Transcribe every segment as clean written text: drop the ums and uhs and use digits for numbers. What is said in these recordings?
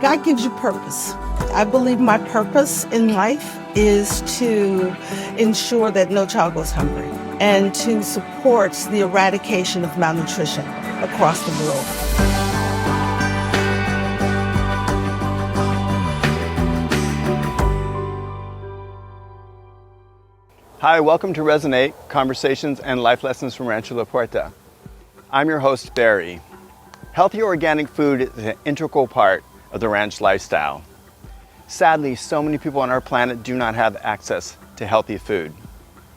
God gives you purpose. I believe my purpose in life is to ensure that no child goes hungry and to support the eradication of malnutrition across the globe. Hi, welcome to Resonate, Conversations and Life Lessons from Rancho La Puerta. I'm your host, Barry. Healthy organic food is an integral part of the ranch lifestyle. Sadly, so many people on our planet do not have access to healthy food.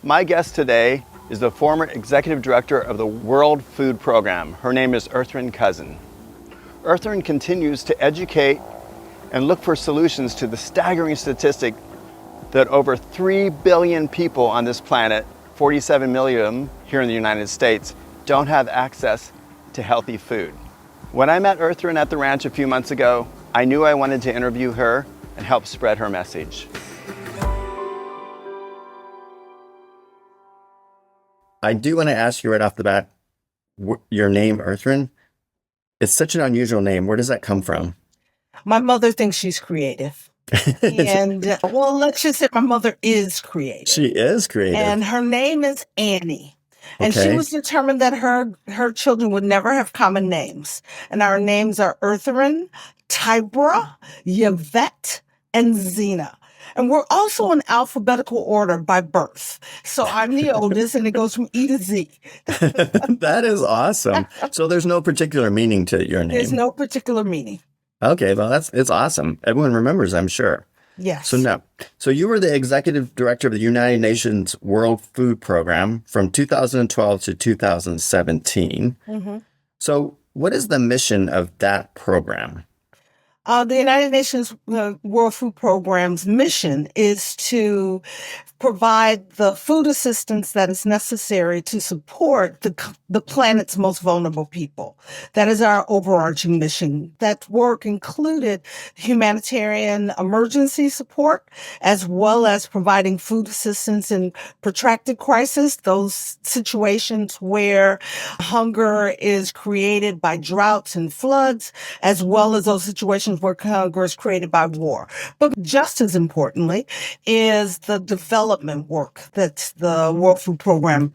My guest today is the former executive director of the World Food Program. Her name is Ertharin Cousin. Ertharin continues to educate and look for solutions to the staggering statistic that over 3 billion people on this planet, 47 million here in the United States, don't have access to healthy food. When I met Ertharin at the ranch a few months ago, I knew I wanted to interview her and help spread her message. I do want to ask you right off the bat, your name, Ertharin, it's such an unusual name. Where does that come from? My mother thinks she's creative. And, well, let's just say my mother is creative. She is creative. And her name is Annie. And Okay. she was determined that her children would never have common names. And our names are Ertharin, Tybra, Yvette, and Zena. And we're also in alphabetical order by birth. So I'm the oldest, and it goes from E to Z. That is awesome. So there's no particular meaning to your name. There's no particular meaning. Okay, well, it's awesome. Everyone remembers, I'm sure. Yes. So you were the executive director of the United Nations World Food Program from 2012 to 2017. Mm-hmm. So what is the mission of that program? The United Nations World Food Program's mission is to provide the food assistance that is necessary to support the planet's most vulnerable people. That is our overarching mission. That work included humanitarian emergency support, as well as providing food assistance in protracted crisis, those situations where hunger is created by droughts and floods, as well as those situations where hunger is created by war. But just as importantly is the development work that the World Food Program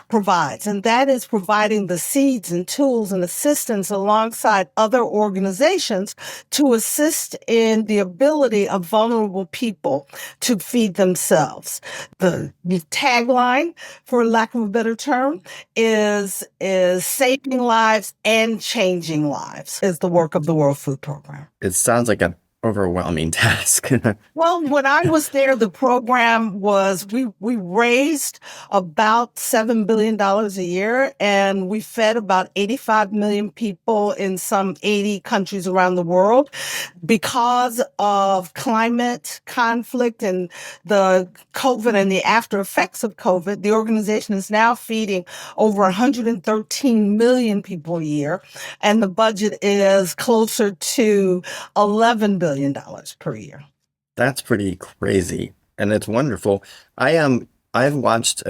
provides. And that is providing the seeds and tools and assistance alongside other organizations to assist in the ability of vulnerable people to feed themselves. The tagline, for lack of a better term, is saving lives and changing lives, is the work of the World Food Program. It sounds like an overwhelming task. Well, when I was there, the program was, we raised about $7 billion a year, and we fed about 85 million people in some 80 countries around the world. Because of climate conflict and the COVID and the after effects of COVID, the organization is now feeding over 113 million people a year, and the budget is closer to $11 billion per year. That's pretty crazy. And it's wonderful. I've watched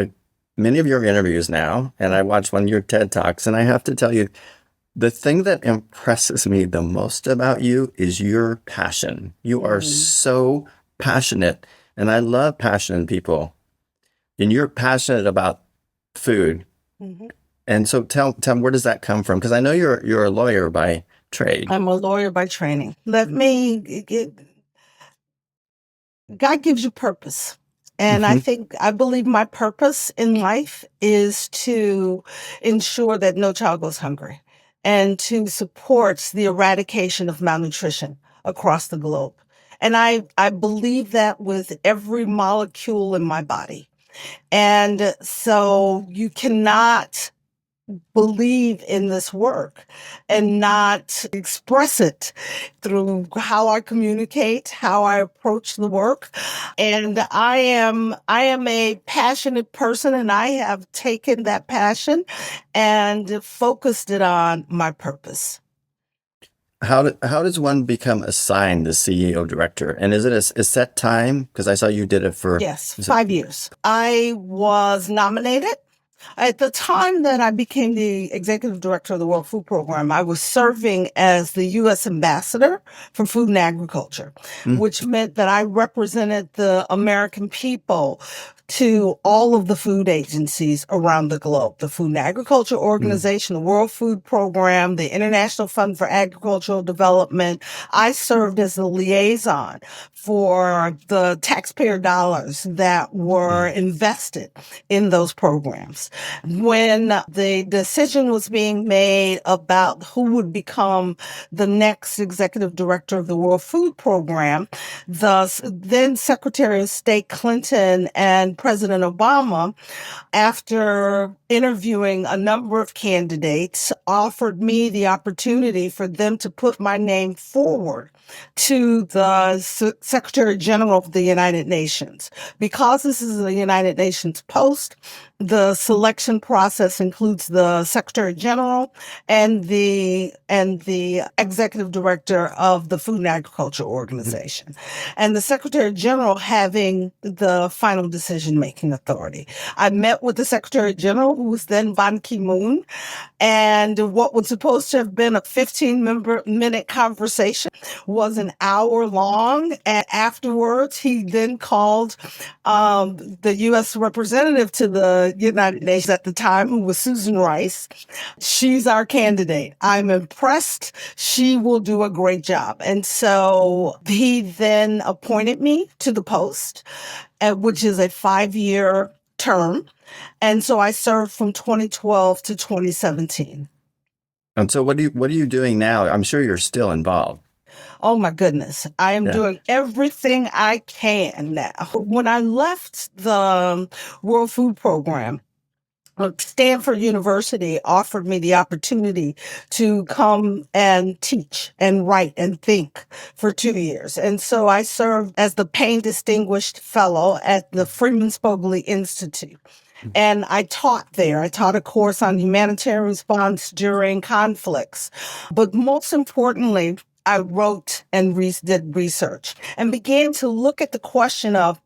many of your interviews now, and I watched one of your TED Talks, and I have to tell you, the thing that impresses me the most about you is your passion. You are so passionate, and I love passionate people. And you're passionate about food. Mm-hmm. And so tell me, where does that come from? Because I know you're a lawyer by trade. I'm a lawyer by training. God gives you purpose. And I believe my purpose in life is to ensure that no child goes hungry and to support the eradication of malnutrition across the globe. And I believe that with every molecule in my body. And so you cannot believe in this work and not express it through how I communicate, how I approach the work. And I am a passionate person, and I have taken that passion and focused it on my purpose. How does one become assigned the CEO director? And is it a set time? Because I saw you did it for... Yes, 5 years. I was nominated At the time that I became the executive director of the World Food Program, I was serving as the U.S. ambassador for food and agriculture, which meant that I represented the American people to all of the food agencies around the globe, the Food and Agriculture Organization, the World Food Program, the International Fund for Agricultural Development. I served as the liaison for the taxpayer dollars that were invested in those programs. When the decision was being made about who would become the next executive director of the World Food Program, the then Secretary of State Clinton and President Obama, after interviewing a number of candidates, offered me the opportunity for them to put my name forward to the Secretary General of the United Nations. Because this is a United Nations post, the selection process includes the Secretary General and the Executive Director of the Food and Agriculture Organization, and the Secretary General having the final decision-making authority. I met with the Secretary General, who was then Ban Ki-moon, and what was supposed to have been a 15-minute conversation was an hour long. And afterwards, he then called the U.S. representative to the United Nations at the time, who was Susan Rice. She's our candidate. I'm impressed. She will do a great job. And so he then appointed me to the post, which is a 5-year term. And so I served from 2012 to 2017. And so what are you doing now? I'm sure you're still involved. Oh my goodness. I am doing everything I can now. When I left the World Food Program, Stanford University offered me the opportunity to come and teach and write and think for 2 years. And so I served as the Payne Distinguished Fellow at the Freeman Spogli Institute. And I taught there. I taught a course on humanitarian response during conflicts. But most importantly, I wrote and did research and began to look at the question of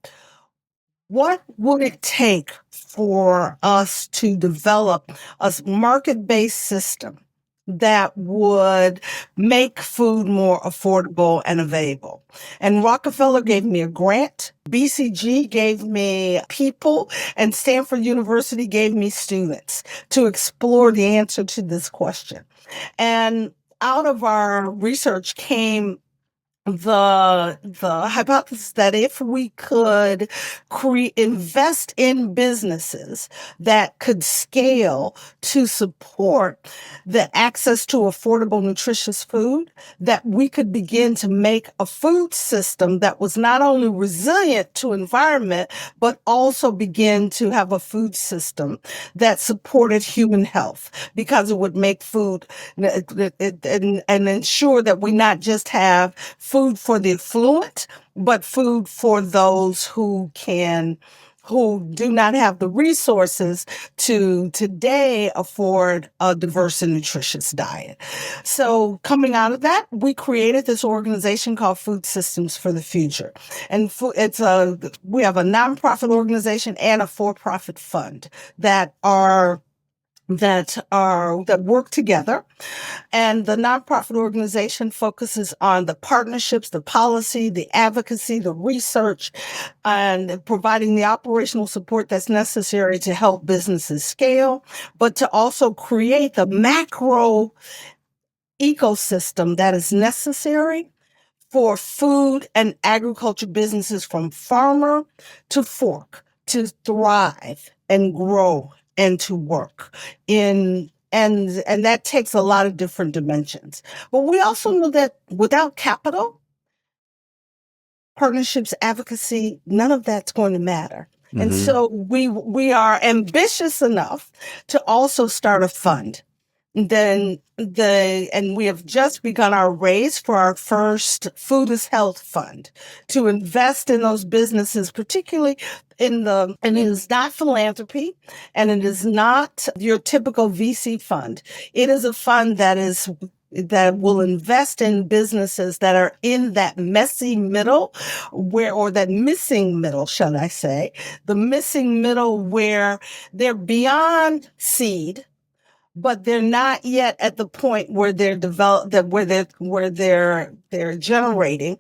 what would it take for us to develop a market-based system that would make food more affordable and available. And Rockefeller gave me a grant, BCG gave me people, and Stanford University gave me students to explore the answer to this question. And out of our research came the hypothesis that if we could invest in businesses that could scale to support the access to affordable, nutritious food, that we could begin to make a food system that was not only resilient to environment, but also begin to have a food system that supported human health, because it would make food and ensure that we not just have food for the affluent, but food for those who do not have the resources to today afford a diverse and nutritious diet. So coming out of that, we created this organization called Food Systems for the Future. And we have a nonprofit organization and a for-profit fund that work together. And the nonprofit organization focuses on the partnerships, the policy, the advocacy, the research, and providing the operational support that's necessary to help businesses scale, but to also create the macro ecosystem that is necessary for food and agriculture businesses from farmer to fork to thrive and grow and to work and that takes a lot of different dimensions. But we also know that without capital, partnerships, advocacy, none of that's going to matter. Mm-hmm. And so we are ambitious enough to also start a fund. And we have just begun our raise for our first Food is Health Fund to invest in those businesses, particularly and it is not philanthropy, and it is not your typical VC fund. It is a fund that is that will invest in businesses that are in that messy middle or that missing middle, shall I say, the missing middle where they're beyond seed, but they're not yet at the point where they're developed, where they're generating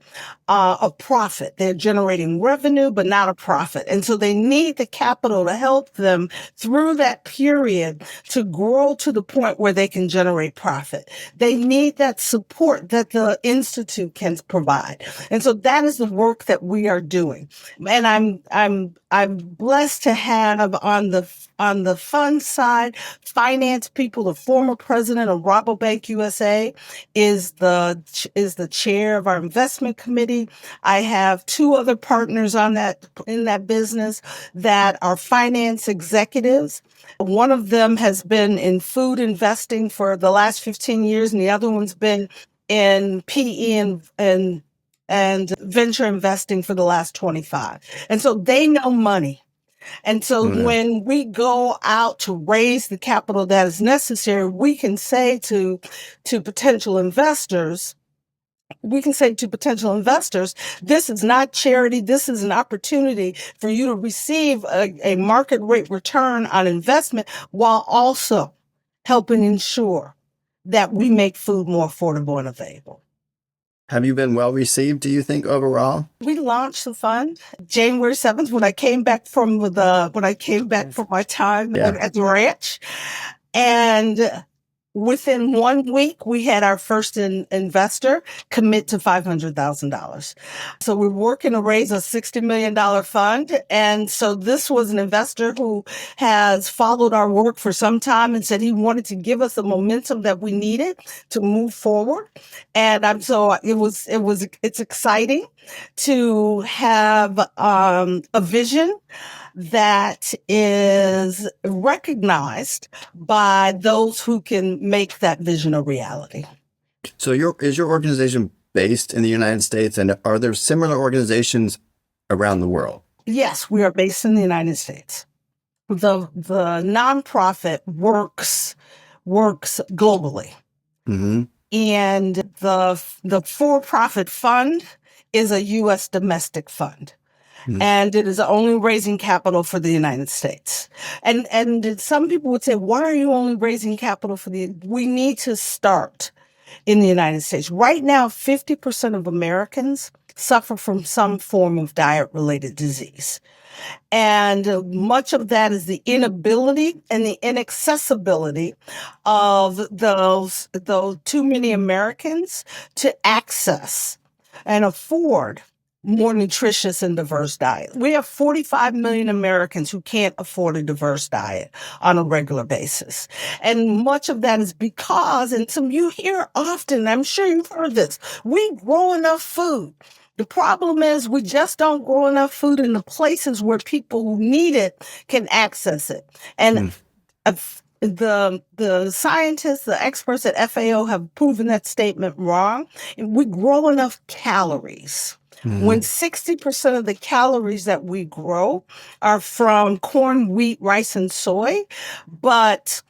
a profit. They're generating revenue, but not a profit. And so they need the capital to help them through that period to grow to the point where they can generate profit. They need that support that the Institute can provide. And so that is the work that we are doing. And I'm blessed to have on the fund side, finance people. The former president of Rabobank USA is the chair of our investment committee. I have two other partners in that business that are finance executives. One of them has been in food investing for the last 15 years, and the other one's been in PE and venture investing for the last 25. And so they know money. And so when we go out to raise the capital that is necessary, we can say to potential investors, this is not charity. This is an opportunity for you to receive a market rate return on investment while also helping ensure that we make food more affordable and available. Have you been well received, do you think, overall? We launched the fund January 7th when I came back from my time at the ranch. And within 1 week, we had our first investor commit to $500,000. So we're working to raise a $60 million fund. And so this was an investor who has followed our work for some time and said he wanted to give us the momentum that we needed to move forward. And it's exciting to have a vision that is recognized by those who can make that vision a reality. So is your organization based in the United States, and are there similar organizations around the world? Yes, we are based in the United States. The nonprofit works globally. Mm-hmm. And the for-profit fund is a U.S. domestic fund. Mm-hmm. And it is only raising capital for the United States. And some people would say, why are you only raising capital we need to start in the United States. Right now, 50% of Americans suffer from some form of diet-related disease. And much of that is the inability and the inaccessibility of those too many Americans to access and afford more nutritious and diverse diet. We have 45 million Americans who can't afford a diverse diet on a regular basis. And much of that is because, and some you hear often, I'm sure you've heard this, we grow enough food. The problem is we just don't grow enough food in the places where people who need it can access it. And the scientists, the experts at FAO have proven that statement wrong. We grow enough calories. Mm-hmm. When 60% of the calories that we grow are from corn, wheat, rice, and soy, but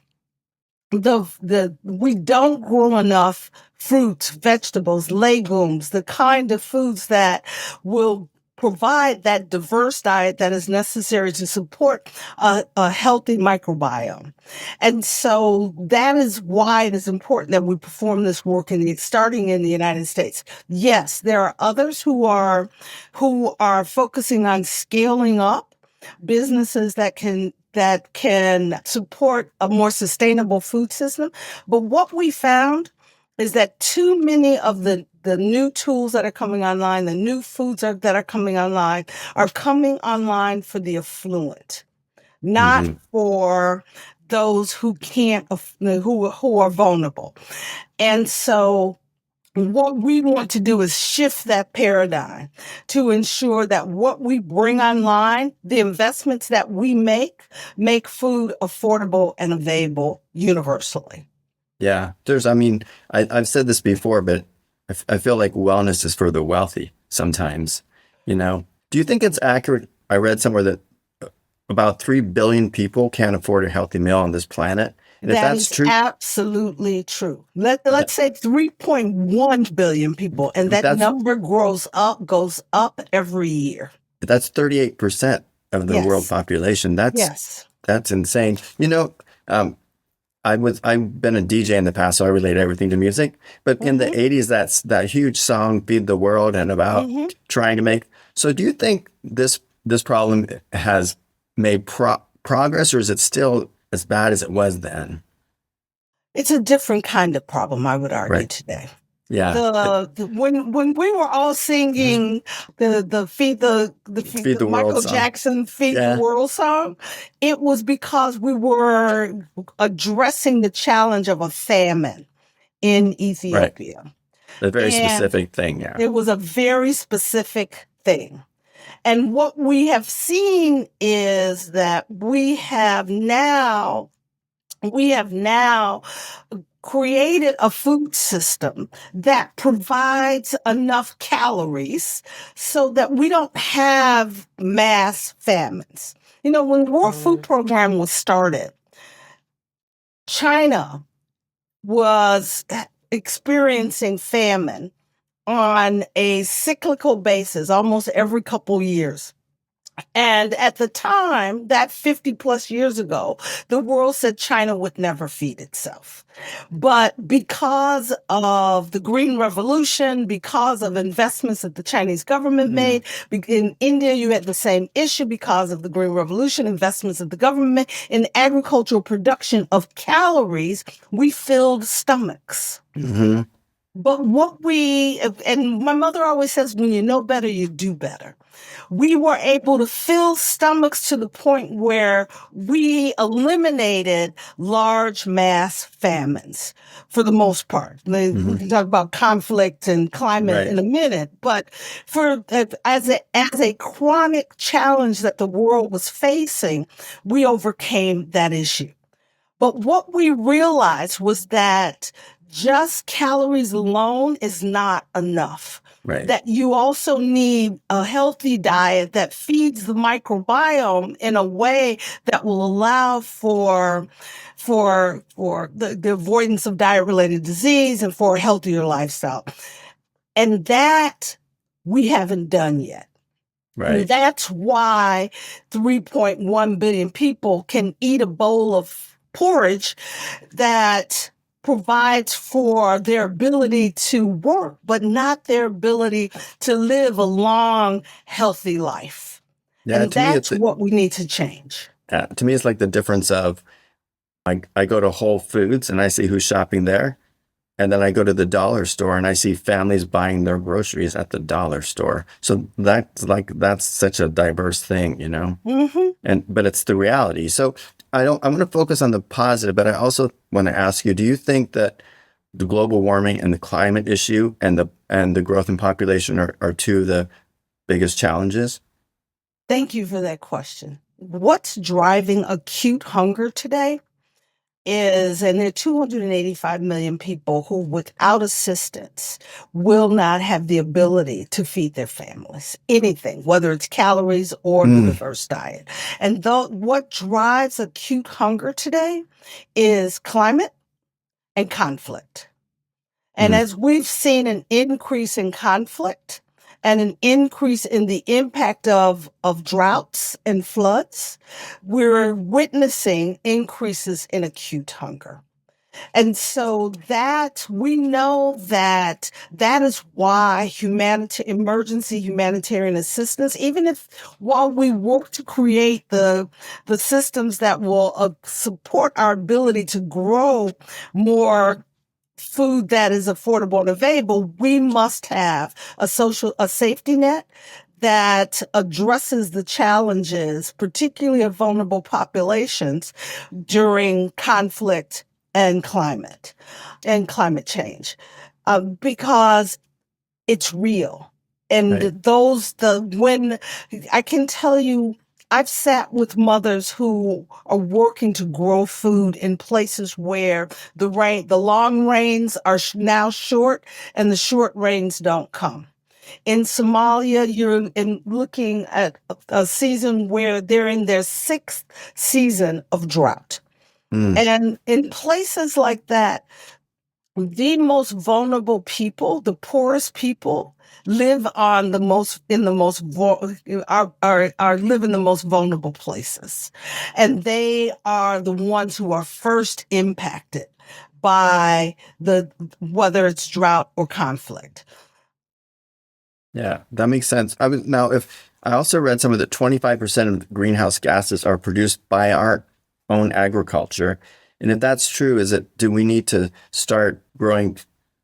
we don't grow enough fruits, vegetables, legumes, the kind of foods that will provide that diverse diet that is necessary to support a healthy microbiome. And so that is why it is important that we perform this work starting in the United States. Yes, there are others who are focusing on scaling up businesses that can support a more sustainable food system. But what we found is that too many of the new tools that are coming online, the new foods that are coming online for the affluent, not for those who can't, who are vulnerable. And so what we want to do is shift that paradigm to ensure that what we bring online, the investments that we make food affordable and available universally. Yeah, I've said this before, but I feel like wellness is for the wealthy sometimes, Do you think it's accurate? I read somewhere that about 3 billion people can't afford a healthy meal on this planet. And if That that's is true, absolutely true. Let's say 3.1 billion people, and if that that's number goes up every year. if that's 38% of the world Yes. population. Yes. That's insane. I've been a DJ in the past, so I relate everything to music. But in the Hmm. 80s, that's that huge song "Feed the World" and about Hmm. trying to make. So, do you think this problem has made progress, or is it still as bad as it was then? It's a different kind of problem, I would argue Right. today. Yeah. When we were all singing Feed the the world Michael song. Jackson "Feed the Yeah. World" song, it was because we were addressing the challenge of a famine in Right. Ethiopia. A very And specific thing. Yeah. it was a very specific thing. And what we have seen is that we have now created a food system that provides enough calories so that we don't have mass famines. When the World Food Program was started, China was experiencing famine on a cyclical basis almost every couple years. And at the time, that 50 plus years ago, the world said China would never feed itself. But because of the Green Revolution, because of investments that the Chinese government made, in India, you had the same issue because of the Green Revolution, investments that the government made in agricultural production of calories, we filled stomachs. Hmm. But and my mother always says, when you know better, you do better. We were able to fill stomachs to the point where we eliminated large mass famines for the most part. We can talk about conflict and climate Right. in a minute, but as a chronic challenge that the world was facing, we overcame that issue. But what we realized was that just calories alone is not enough. Right. That you also need a healthy diet that feeds the microbiome in a way that will allow for the avoidance of diet-related disease and for a healthier lifestyle. And that we haven't done yet. And Right. that's why 3.1 billion people can eat a bowl of porridge that provides for their ability to work, but not their ability to live a long, healthy life. Yeah. And that's what we need to change. To me, it's like the difference of I go to Whole Foods and I see who's shopping there. And then I go to the dollar store and I see families buying their groceries at the dollar store. So that's such a diverse thing, but it's the reality. So I'm going to focus on the positive, but I also want to ask you, do you think that the global warming and the climate issue and the growth in population are two of the biggest challenges? Thank you for that question. What's driving acute hunger today and there are 285 million people who, without assistance, will not have the ability to feed their families anything, whether it's calories or the diverse diet. And what drives acute hunger today is climate and conflict. And as we've seen an increase in conflict and an increase in the impact of droughts and floods, we're witnessing increases in acute hunger. And so that we know that is why emergency humanitarian assistance, even if while we work to create the systems that will support our ability to grow more food that is affordable and available, we must have a safety net that addresses the challenges, particularly of vulnerable populations during conflict and climate change, because it's real. And Right. when I can tell you, I've sat with mothers who are working to grow food in places where the long rains are now short and the short rains don't come. In Somalia, you're looking at a season where they're in their sixth season of drought. And in places like that, the most vulnerable people, the poorest people, live on the most in the most are live in the most vulnerable places, and they are the ones who are first impacted by the whether it's drought or conflict. Yeah, that makes sense. If I also read some of the 25% of greenhouse gases are produced by our own agriculture. And if that's true, do we need to start growing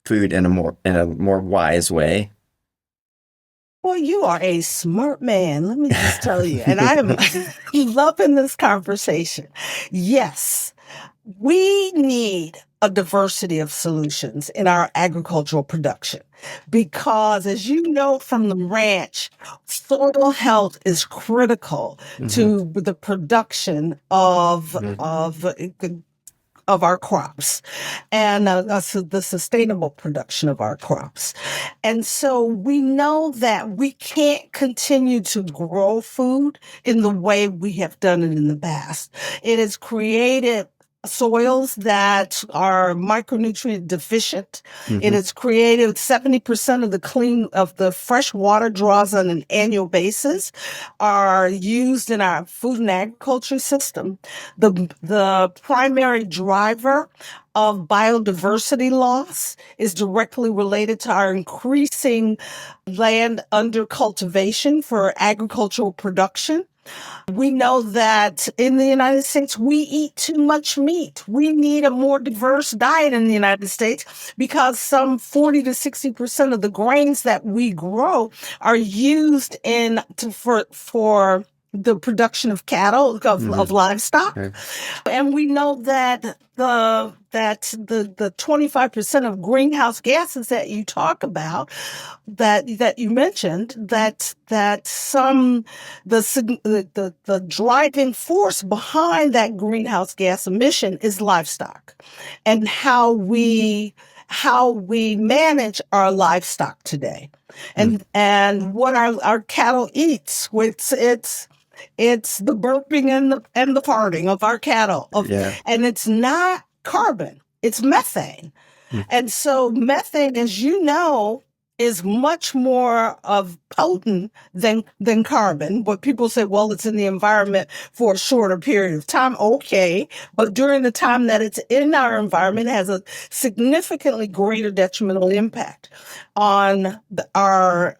food in a more wise way? Well, you are a smart man, let me just tell you. And I am loving this conversation. Yes, we need a diversity of solutions in our agricultural production because, as you know from the ranch, soil health is critical to the production of our crops and the sustainable production of our crops. And so we know that we can't continue to grow food in the way we have done it in the past. It has created soils that are micronutrient deficient. It has created 70% of the fresh water draws on an annual basis are used in our food and agriculture system. The primary driver of biodiversity loss is directly related to our increasing land under cultivation for agricultural production. We know that in the United States, we eat too much meat. We need a more diverse diet in the United States because some 40 to 60% of the grains that we grow are used for the production of cattle, of livestock. Okay. And we know that the 25% of greenhouse gases that you talk about, that you mentioned, the driving force behind that greenhouse gas emission is livestock, and how we manage our livestock today, and what our cattle eats. It's the burping and the farting of our cattle. And it's not carbon, it's methane. And so methane, as you know, is much more potent than carbon. But people say, well, it's in the environment for a shorter period of time. Okay. But during the time that it's in our environment, it has a significantly greater detrimental impact on our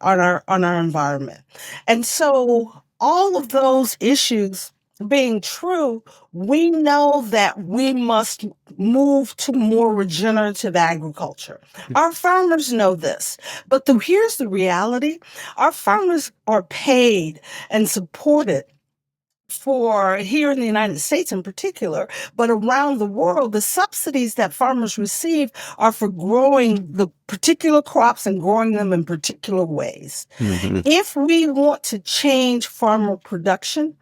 environment. And so all of those issues being true, we know that we must move to more regenerative agriculture. Our farmers know this, but here's the reality. Our farmers are paid and supported for here in the United States in particular, but around the world, the subsidies that farmers receive are for growing the particular crops and growing them in particular ways. If we want to change farmer production,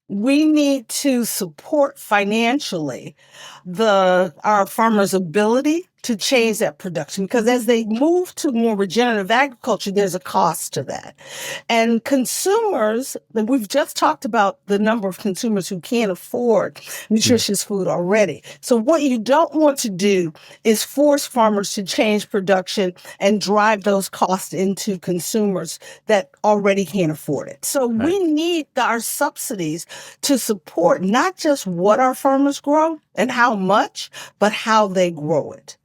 we need to support financially our farmers' ability to change that production, because as they move to more regenerative agriculture, there's a cost to that. And consumers, we've just talked about the number of consumers who can't afford nutritious food already. So what you don't want to do is force farmers to change production and drive those costs into consumers that already can't afford it. So we need our subsidies to support not just what our farmers grow and how much, but how they grow it.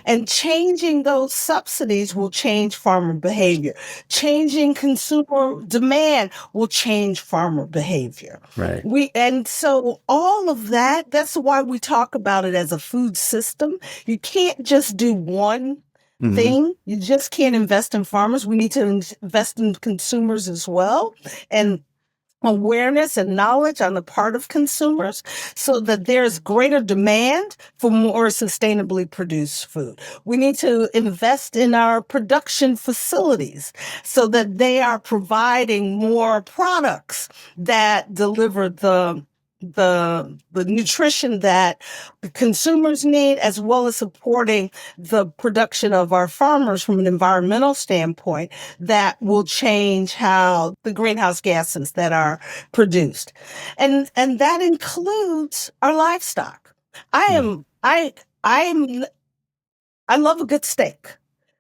And changing those subsidies will change farmer behavior. Changing consumer demand will change farmer behavior. Right. And so all of that's why we talk about it as a food system. You can't just do one thing. You just can't invest in farmers. We need to invest in consumers as well, and awareness and knowledge on the part of consumers so that there's greater demand for more sustainably produced food. We need to invest in our production facilities so that they are providing more products that deliver the nutrition that the consumers need, as well as supporting the production of our farmers from an environmental standpoint that will change how the greenhouse gases that are produced. And that includes our livestock. I am, I'm, I love a good steak,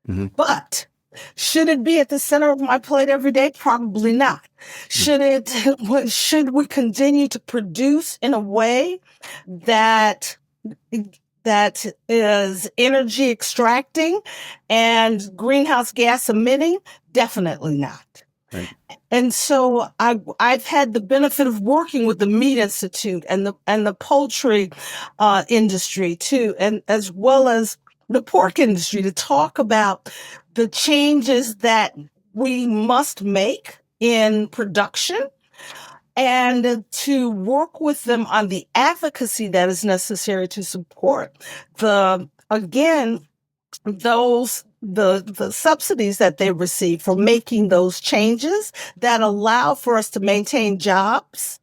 but should it be at the center of my plate every day? Probably not. Should we continue to produce in a way that is energy extracting and greenhouse gas emitting? Definitely not. Right. And so I've had the benefit of working with the Meat Institute and the poultry industry too, and as well as the pork industry, to talk about the changes that we must make in production and to work with them on the advocacy that is necessary to support the subsidies that they receive for making those changes that allow for us to maintain jobs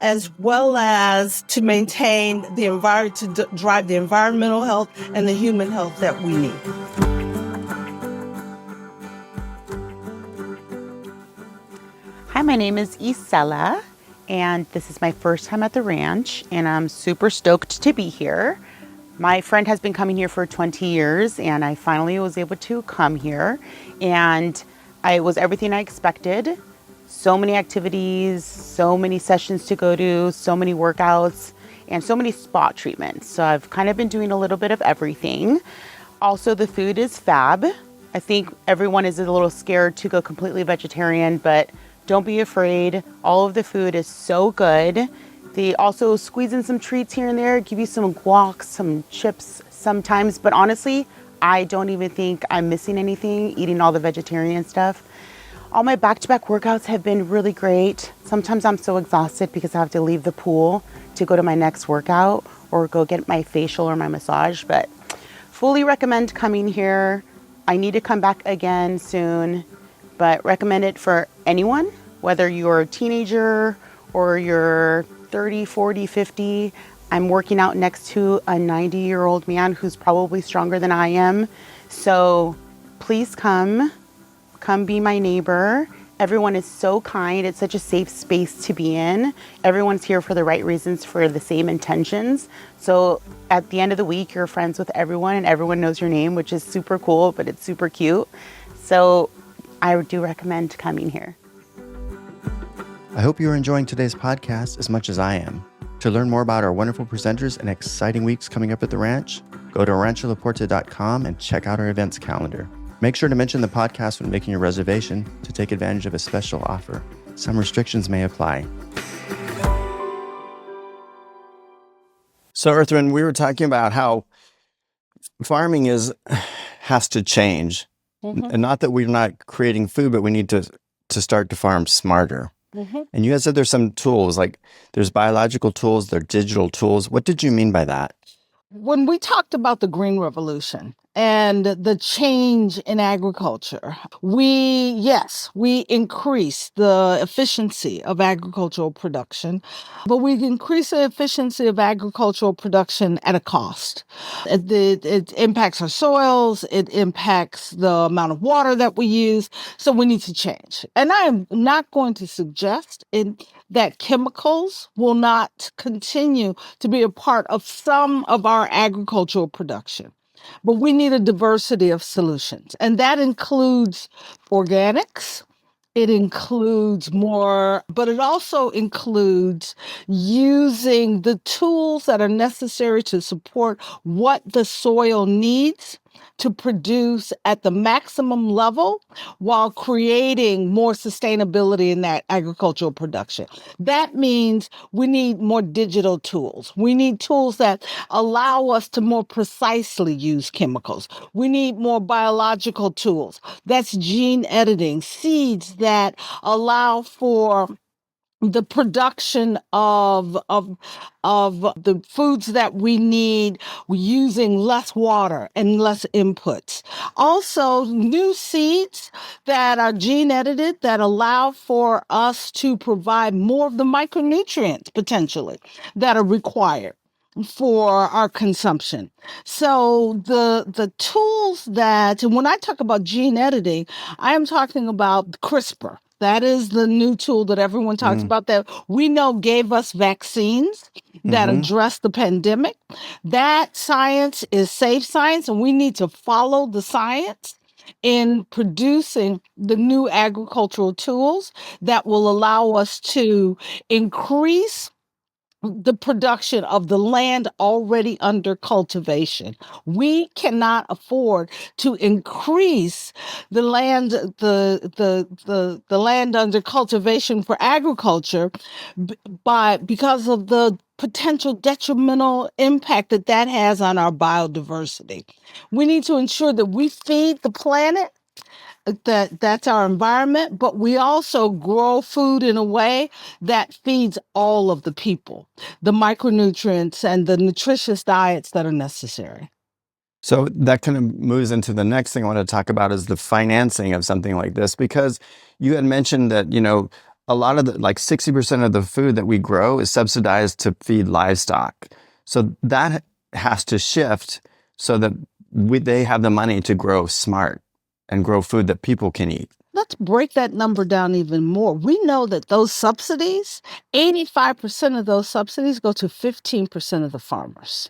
as well as to maintain the environment, to drive the environmental health and the human health that we need. Hi, my name is Isela, and this is my first time at the ranch, and I'm super stoked to be here. My friend has been coming here for 20 years, and I finally was able to come here, and it was everything I expected. So many activities, so many sessions to go to, so many workouts, and so many spot treatments. So I've kind of been doing a little bit of everything. Also, the food is fab. I think everyone is a little scared to go completely vegetarian, but don't be afraid. All of the food is so good. They also squeeze in some treats here and there, give you some guac, some chips sometimes. But honestly, I don't even think I'm missing anything eating all the vegetarian stuff. All my back-to-back workouts have been really great. Sometimes I'm so exhausted because I have to leave the pool to go to my next workout or go get my facial or my massage. But fully recommend coming here. I need to come back again soon, but recommend it for anyone, whether you're a teenager or you're 30, 40, 50. I'm working out next to a 90-year-old man who's probably stronger than I am. So please come be my neighbor. Everyone is so kind. It's such a safe space to be in. Everyone's here for the right reasons, for the same intentions. So at the end of the week, you're friends with everyone and everyone knows your name, which is super cool, but it's super cute. So I do recommend coming here. I hope you're enjoying today's podcast as much as I am. To learn more about our wonderful presenters and exciting weeks coming up at the ranch, go to rancholaporta.com and check out our events calendar. Make sure to mention the podcast when making your reservation to take advantage of a special offer. Some restrictions may apply. So, Ertharin, we were talking about how farming has to change. And not that we're not creating food, but we need to start to farm smarter. And you guys said there's some tools, like there's biological tools, there's digital tools. What did you mean by that? When we talked about the Green Revolution and the change in agriculture, we increased the efficiency of agricultural production, but we increased the efficiency of agricultural production at a cost. It impacts our soils, it impacts the amount of water that we use, so we need to change. And I am not going to suggest that chemicals will not continue to be a part of some of our agricultural production. But we need a diversity of solutions, and that includes organics. It includes more, but it also includes using the tools that are necessary to support what the soil needs to produce at the maximum level while creating more sustainability in that agricultural production. That means we need more digital tools. We need tools that allow us to more precisely use chemicals. We need more biological tools. That's gene editing, seeds that allow for the production of the foods that we need using less water and less inputs. Also, new seeds that are gene edited that allow for us to provide more of the micronutrients potentially that are required for our consumption. So the tools that, and when I talk about gene editing, I am talking about CRISPR. That is the new tool that everyone talks about that we know gave us vaccines that address the pandemic. That science is safe science, and we need to follow the science in producing the new agricultural tools that will allow us to increase the production of the land already under cultivation. We cannot afford to increase the land, the land under cultivation for agriculture because of the potential detrimental impact that has on our biodiversity. We need to ensure that we feed the planet, that's our environment, but we also grow food in a way that feeds all of the people, the micronutrients and the nutritious diets that are necessary. So that kind of moves into the next thing I want to talk about is the financing of something like this, because you had mentioned that, a lot of like 60% of the food that we grow is subsidized to feed livestock. So that has to shift so that they have the money to grow smart and grow food that people can eat. Let's break that number down even more. We know that those subsidies, 85% of those subsidies go to 15% of the farmers,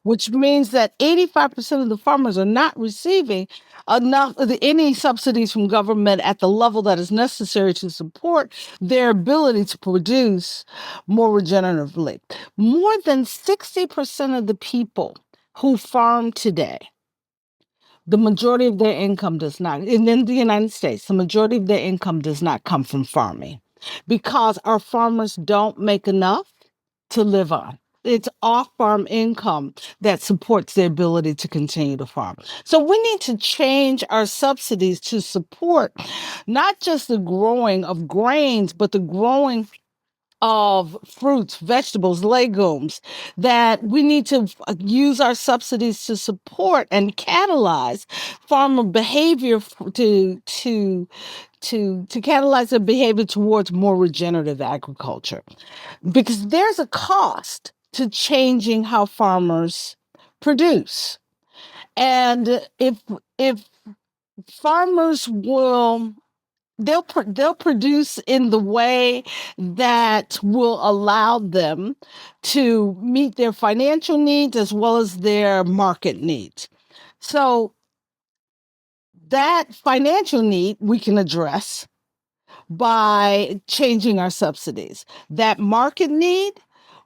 which means that 85% of the farmers are not receiving any subsidies from government at the level that is necessary to support their ability to produce more regeneratively. More than 60% of the people who farm today, the majority of their income does not, and in the United States, the majority of their income does not come from farming because our farmers don't make enough to live on. It's off-farm income that supports their ability to continue to farm. So we need to change our subsidies to support not just the growing of grains, but the growing of fruits, vegetables, legumes, that we need to use our subsidies to support and catalyze farmer behavior to catalyze their behavior towards more regenerative agriculture. Because there's a cost to changing how farmers produce. And if farmers they'll produce in the way that will allow them to meet their financial needs as well as their market needs. So that financial need we can address by changing our subsidies. That market need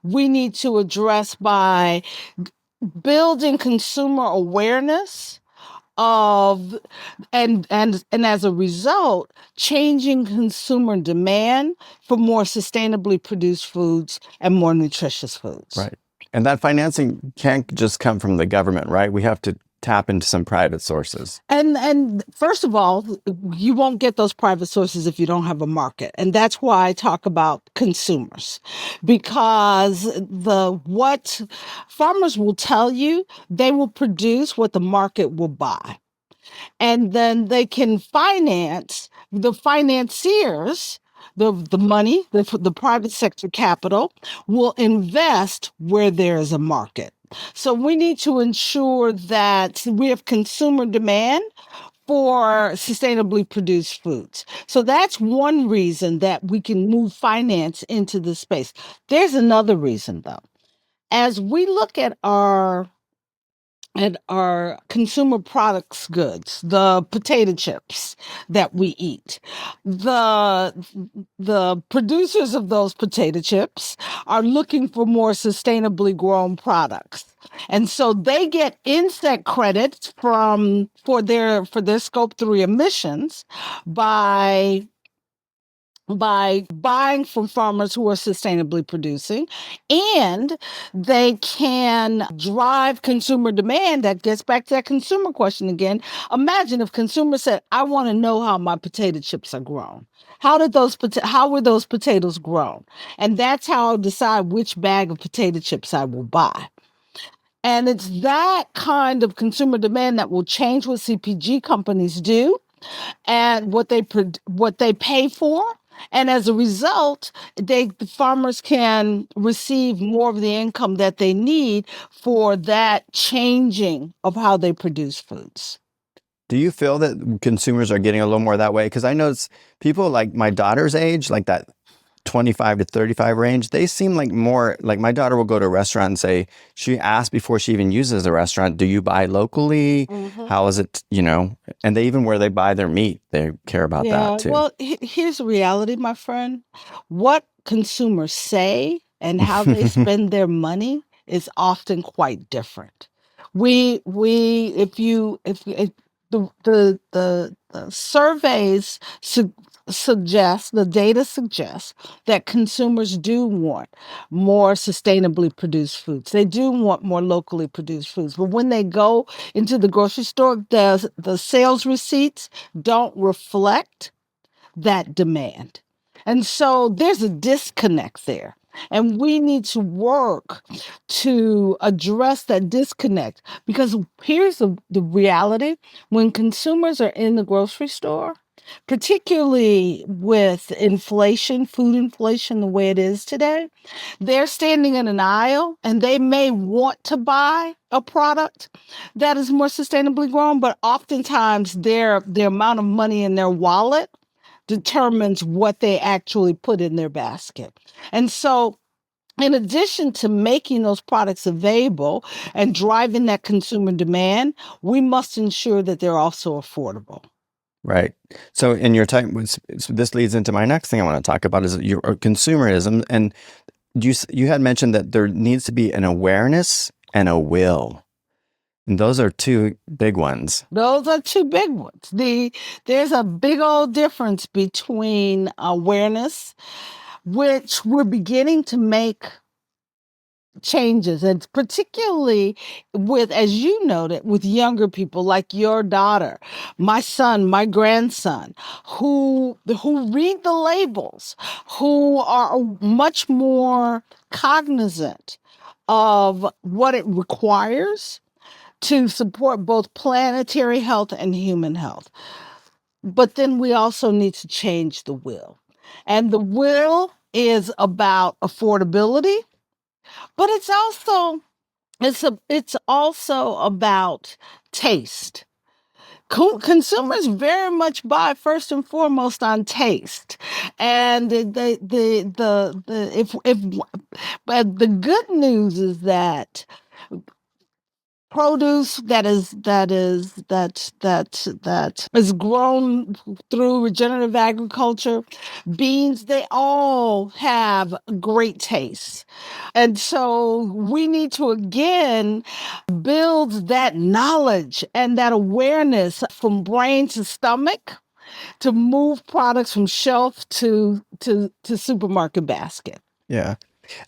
we need to address by building consumer awareness of and as a result changing consumer demand for more sustainably produced foods and more nutritious foods. Right. And that financing can't just come from the government, right? We have to tap into some private sources. And first of all, you won't get those private sources if you don't have a market. And that's why I talk about consumers, because what farmers will tell you, they will produce what the market will buy. And then they can finance the financiers, the money, the private sector capital will invest where there is a market. So we need to ensure that we have consumer demand for sustainably produced foods. So that's one reason that we can move finance into this space. There's another reason, though. As we look at our consumer products goods, the potato chips that we eat. The producers of those potato chips are looking for more sustainably grown products. And so they get insect credits for their scope 3 emissions by buying from farmers who are sustainably producing, and they can drive consumer demand. That gets back to that consumer question again. Imagine if consumers said, I want to know how my potato chips are grown. How were those potatoes grown? And that's how I'll decide which bag of potato chips I will buy. And it's that kind of consumer demand that will change what CPG companies do and what they pay for. And as a result, the farmers can receive more of the income that they need for that changing of how they produce foods. Do you feel that consumers are getting a little more that way? Because I notice people like my daughter's age, like that 25 to 35 range, they seem like more like my daughter will go to a restaurant and say, she asks before she even uses a restaurant, do you buy locally? Mhm. How is it, and they even where they buy their meat, they care about that Yeah, too. well, here's the reality, my friend. What consumers say and how they spend their money is often quite different. If the surveys suggest, the data suggests that consumers do want more sustainably produced foods. They do want more locally produced foods. But when they go into the grocery store, the sales receipts don't reflect that demand. And so there's a disconnect there. And we need to work to address that disconnect because here's the reality when consumers are in the grocery store, particularly with inflation, food inflation, the way it is today, they're standing in an aisle and they may want to buy a product that is more sustainably grown, but oftentimes the amount of money in their wallet determines what they actually put in their basket. And so in addition to making those products available and driving that consumer demand, we must ensure that they're also affordable. Right. So in your time, so this leads into my next thing I want to talk about is your consumerism. And you had mentioned that there needs to be an awareness and a will. And those are two big ones. Those are two big ones. There's a big old difference between awareness, which we're beginning to make changes, and particularly with, as you noted, with younger people like your daughter, my son, my grandson, who read the labels, who are much more cognizant of what it requires to support both planetary health and human health. But then we also need to change the will. And the will is about affordability, but it's also about taste. Consumers very much buy first and foremost on taste, and but the good news is that produce that is grown through regenerative agriculture, beans, they all have great taste. And so we need to again build that knowledge and that awareness from brain to stomach to move products from shelf to supermarket basket. Yeah.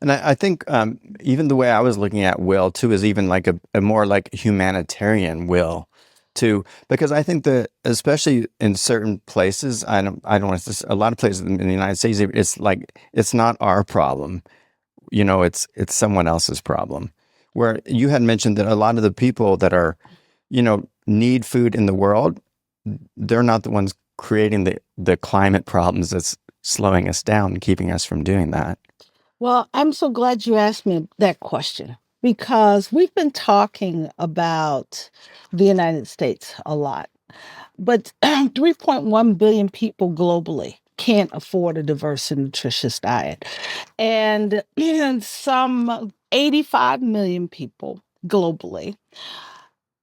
And I think even the way I was looking at will too is even like a more like humanitarian will too, because I think that especially in certain places, I don't want to, a lot of places in the United States, it's like, it's not our problem, it's someone else's problem. Where you had mentioned that a lot of the people that are, need food in the world, they're not the ones creating the climate problems that's slowing us down and keeping us from doing that. Well, I'm so glad you asked me that question because we've been talking about the United States a lot, but 3.1 billion people globally can't afford a diverse and nutritious diet. And some 85 million people globally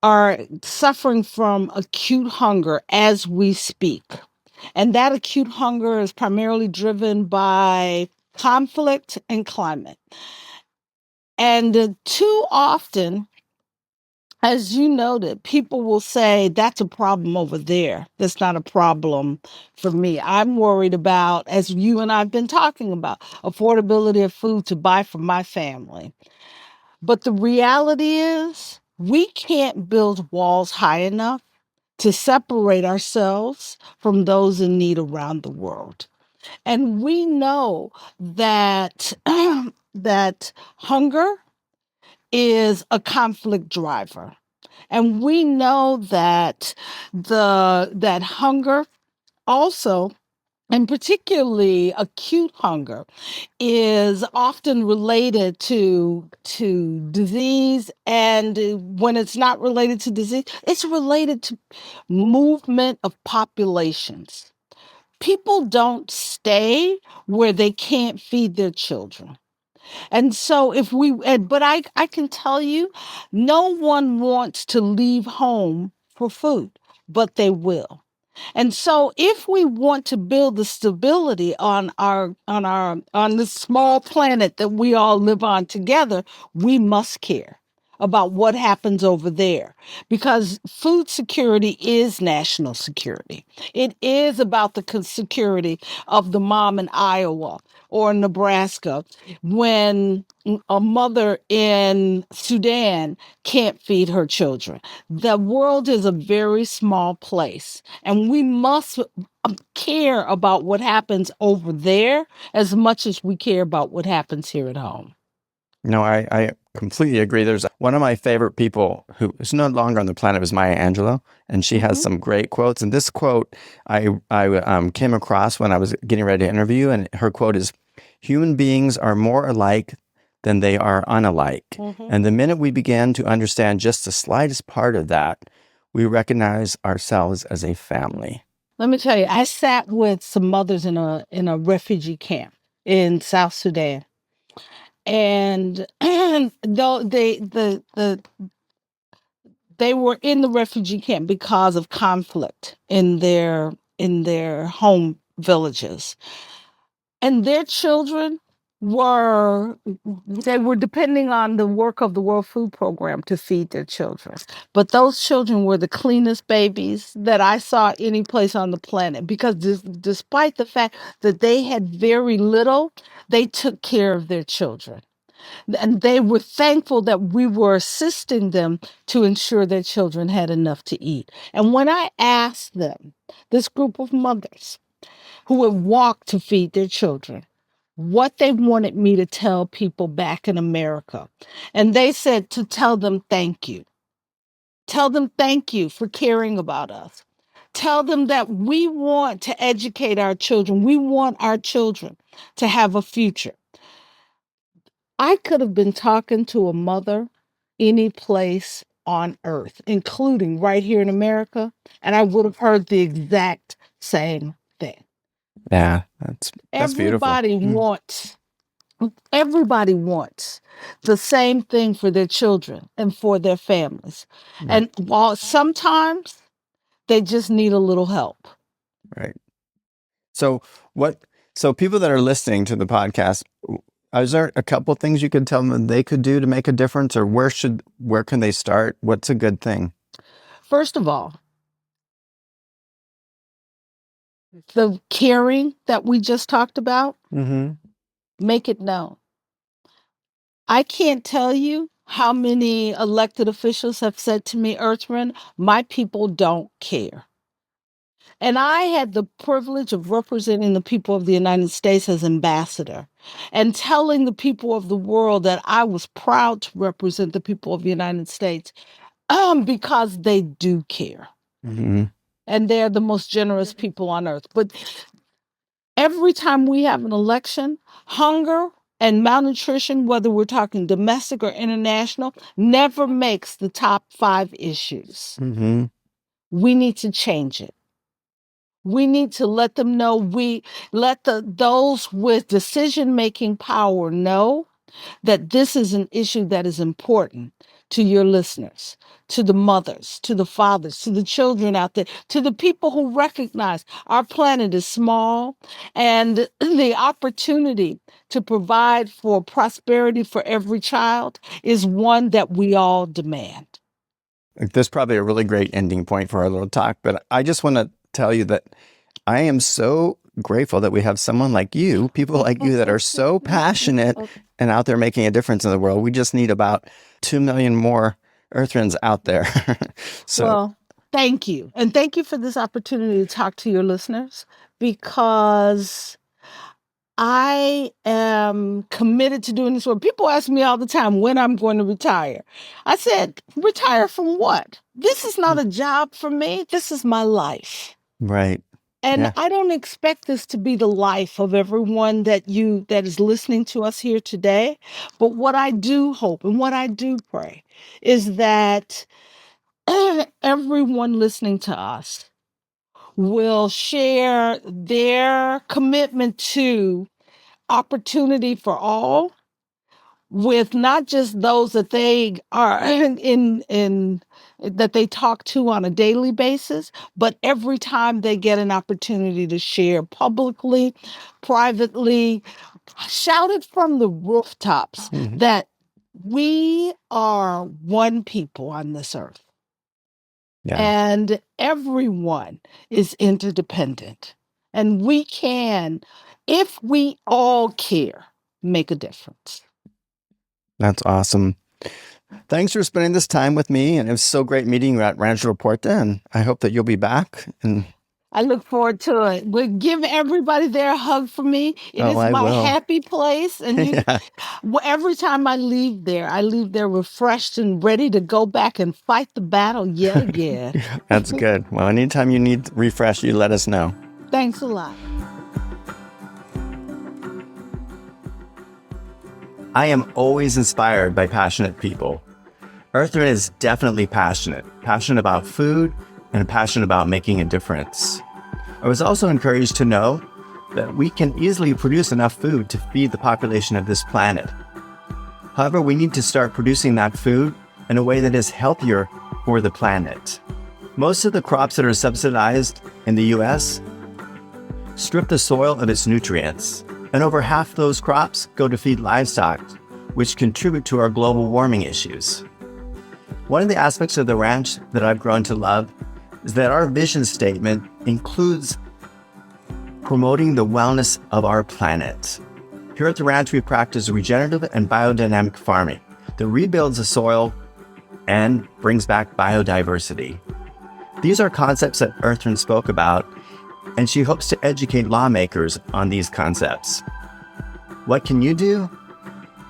are suffering from acute hunger as we speak. And that acute hunger is primarily driven by conflict and climate. And too often, as you noted, people will say, that's a problem over there. That's not a problem for me. I'm worried about, as you and I've been talking about, affordability of food to buy for my family. But the reality is, we can't build walls high enough to separate ourselves from those in need around the world. And we know that that hunger is a conflict driver. And we know that that hunger also and particularly acute hunger, is often related to disease. And when it's not related to disease, it's related to movement of populations. People don't stay where they can't feed their children. And so but I can tell you, no one wants to leave home for food, but they will. And so if we want to build the stability on this small planet that we all live on together, we must care about what happens over there, because food security is national security. It is about the security of the mom in Iowa or Nebraska when a mother in Sudan can't feed her children. The world is a very small place, and we must care about what happens over there as much as we care about what happens here at home. No, I completely agree. There's one of my favorite people who is no longer on the planet was Maya Angelou, and she has some great quotes. And this quote I came across when I was getting ready to interview, and her quote is, "Human beings are more alike than they are unalike. And the minute we begin to understand just the slightest part of that, we recognize ourselves as a family." Let me tell you, I sat with some mothers in a refugee camp in South Sudan. And though they were in the refugee camp because of conflict in their home villages, and their children were depending on the work of the World Food Program to feed their children. But those children were the cleanest babies that I saw any place on the planet, because despite the fact that they had very little, they took care of their children. And they were thankful that we were assisting them to ensure their children had enough to eat. And when I asked them, this group of mothers who would walk to feed their children, what they wanted me to tell people back in America, and they said to tell them thank you. Tell them thank you for caring about us. Tell them that we want to educate our children. We want our children to have a future. I could have been talking to a mother any place on earth, including right here in America, and I would have heard the exact same thing. Yeah, that's beautiful. Everybody wants the same thing for their children and for their families. And while sometimes they just need a little help. Right. So people that are listening to the podcast, is there a couple things you could tell them they could do to make a difference, or where can they start? What's a good thing? First of all, the caring that we just talked about, make it known. I can't tell you how many elected officials have said to me, Ertharin, my people don't care. And I had the privilege of representing the people of the United States as ambassador and telling the people of the world that I was proud to represent the people of the United States because they do care. And they're the most generous people on earth. But every time we have an election, hunger and malnutrition, whether we're talking domestic or international, never makes the top 5 issues. We need to change it. We need to let them know, those with decision-making power know that this is an issue that is important to your listeners, to the mothers, to the fathers, to the children out there, to the people who recognize our planet is small, and the opportunity to provide for prosperity for every child is one that we all demand. This is probably a really great ending point for our little talk, but I just want to tell you that I am so grateful that we have someone like you, people like you that are so passionate and out there making a difference in the world. We just need about 2 million more Ertharins out there. Well, thank you. And thank you for this opportunity to talk to your listeners, because I am committed to doing this work. People ask me all the time when I'm going to retire. I said, retire from what? This is not a job for me. This is my life. Right. And Yeah. I don't expect this to be the life of everyone that is listening to us here today. But what I do hope and what I do pray is that everyone listening to us will share their commitment to opportunity for all, with not just those that they are in that they talk to on a daily basis, but every time they get an opportunity to share publicly, privately, shout it from the rooftops Mhm. that we are one people on this earth. Yeah. And everyone is interdependent. And we can, if we all care, make a difference. That's awesome. Thanks for spending this time with me. And it was so great meeting you at Rancho La Puerta. And I hope that you'll be back. And I look forward to it. We'll give everybody their hug for me. It is I my will. happy place. And Yeah. every time I leave there refreshed and ready to go back and fight the battle yet again. That's good. Well, anytime you need refresh, you let us know. Thanks a lot. I am always inspired by passionate people. Ertharin is definitely passionate about food and passionate about making a difference. I was also encouraged to know that we can easily produce enough food to feed the population of this planet. However, we need to start producing that food in a way that is healthier for the planet. Most of the crops that are subsidized in the US strip the soil of its nutrients, and over half those crops go to feed livestock, which contribute to our global warming issues. One of the aspects of the ranch that I've grown to love is that our vision statement includes promoting the wellness of our planet. Here at the ranch, we practice regenerative and biodynamic farming that rebuilds the soil and brings back biodiversity. These are concepts that Ertharin spoke about, and she hopes to educate lawmakers on these concepts. What can you do?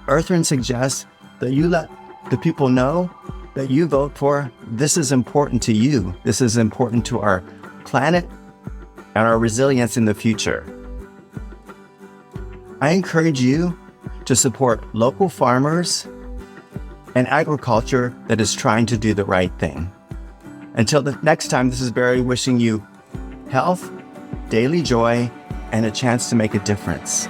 Ertharin suggests that you let the people know that you vote for. This is important to you. This is important to our planet and our resilience in the future. I encourage you to support local farmers and agriculture that is trying to do the right thing. Until the next time, this is Barry wishing you health, daily joy, and a chance to make a difference.